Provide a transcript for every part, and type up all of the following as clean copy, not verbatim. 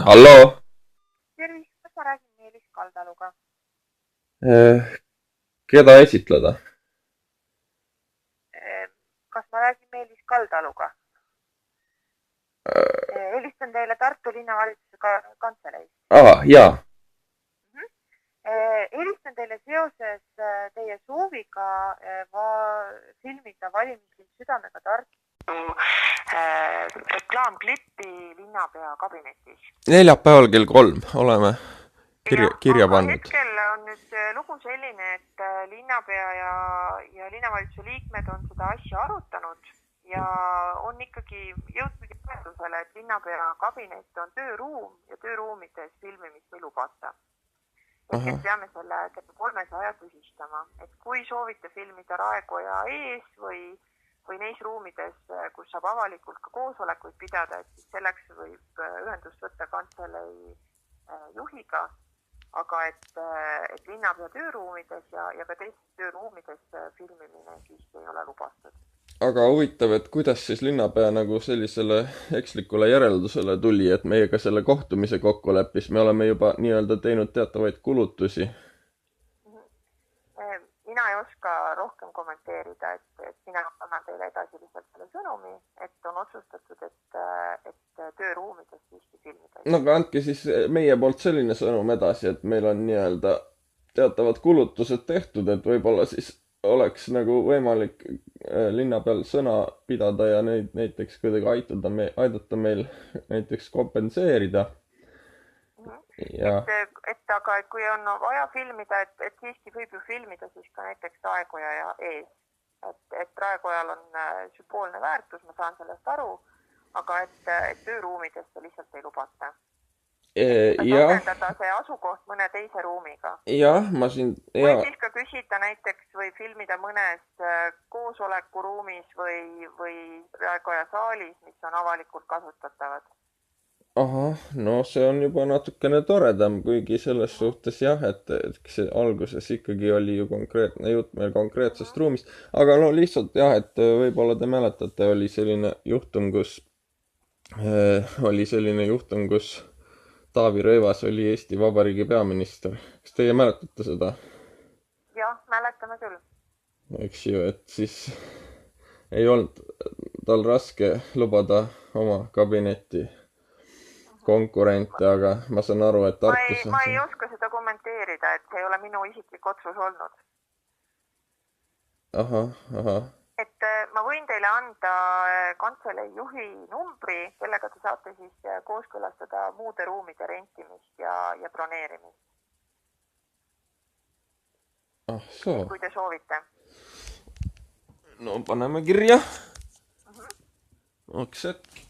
Halloo? Tervist, kas ma räägin Meelis Kaldaluga? Keda esitleda? Kas ma räägin Meelis Kaldaluga? Helistan teile Tartu linnavalitsuse kantseleist. Jaa. Helistan teile seoses teie sooviga filmida valimisliin Südamega Tartu reklaamklippi linnapea kabinetis. Neljapäeval kell 3 oleme kirja pannud. Hetkel on nüüd lugu selline, et linnapea ja linnavalitsuse liikmed on seda asja arutanud ja on ikkagi jõudnud järeldusele, et linnapea kabinet on tööruum ja tööruumides filmimist ei lubata. Et peame selle kell 3 aja tühistama, et kui soovite filmida Raekoja ees või neis ruumides, kus saab avalikult ka koosolekuid pidada, et siis selleks võib ühendust võtta kantselei juhiga, aga et linnapea tööruumides ja ka teistes tööruumides filmimine siiski ei ole lubatud. Aga huvitav, et kuidas siis linnapea nagu sellisele ekslikule järeldusele tuli, et meiega selle kohtumise kokku läppis. Me oleme juba nii-öelda teinud teatavaid kulutusi. Mina ei oska rohkem kommenteerida, et mina annan teile edasi lihtsalt selle sõnumi, et on otsustatud, et tööruumides siiski filmida. No aga andke siis meie poolt selline sõnum edasi, et meil on nii-öelda teatavad kulutused tehtud, et võib-olla siis oleks nagu võimalik linna peal sõna pidada ja neid näiteks kuidagi aidata meil näiteks kompenseerida. Ja... Aga kui on vaja filmida, et siiski võib ju filmida siis ka näiteks Raekoja ees. Et Raekojal on sümboolne väärtus, ma saan sellest aru, aga et tööruumides see lihtsalt ei lubata. Asendada see asukoht mõne teise ruumiga. Jah, ma siin... Või siis ka küsida näiteks või filmida mõnes koosolekuruumis või Raekoja saalis, mis on avalikult kasutatavad. Ahah, no see on juba natukene toredam, kuigi selles suhtes jah, et see alguses ikkagi oli ju konkreetne jutt meil konkreetsest ruumist. Aga no lihtsalt jah, et võib-olla te mäletate, oli selline juhtum, kus Taavi Rõivas oli Eesti Vabariigi peaminister. Kas teie mäletate seda? Jah, mäletame küll. Eks ju, et siis ei olnud tal raske lubada oma kabinetti konkurente, aga ma saan aru, et Tartus... Ma ei oska seda kommenteerida, et see ei ole minu isiklik otsus olnud. Ahah. Et ma võin teile anda kantselei juhi numbri, kellega te saate siis kooskõlastada muude ruumide rentimist ja broneerimist. Soo. Kui te soovite. No paneme kirja. Akset.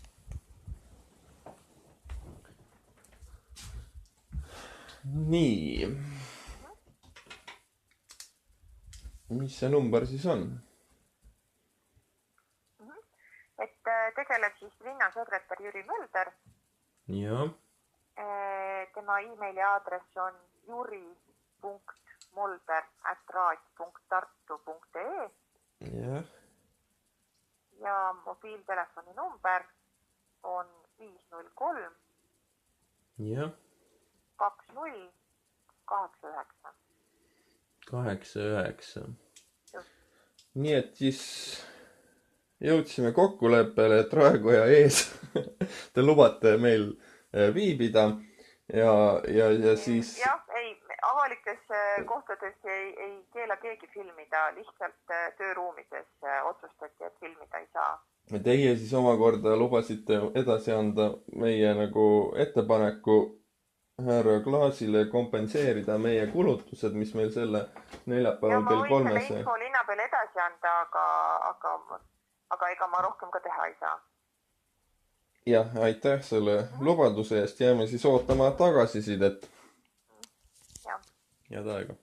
Nii. Mis see number siis on? Et tegeleb siis linnasekretär Jüri Mölder. Ja. Tema e-maili aadress on juri.molder@raat.tartu.ee. Ja. Ja mobiiltelefoni number on 503. Ja. 2089. 89. Nii et siis jõudsime kokkuleppele, et Raekoja ees te lubate meil viibida ja siis... Jah, ei, avalikes kohtades ei keela keegi filmida, lihtsalt tööruumides otsustati, et filmida ei saa. Teie siis omakorda lubasite edasi anda meie nagu ettepaneku härra Klaasile kompenseerida meie kulutused, mis meil selle neljapäeval kell 3. Ja ma võin selle info linna peal edasi anda, aga ega ma rohkem ka teha ei saa. Jah, aitäh selle lubaduse eest. Jääme siis ootama tagasisidet. Jah. Head aega.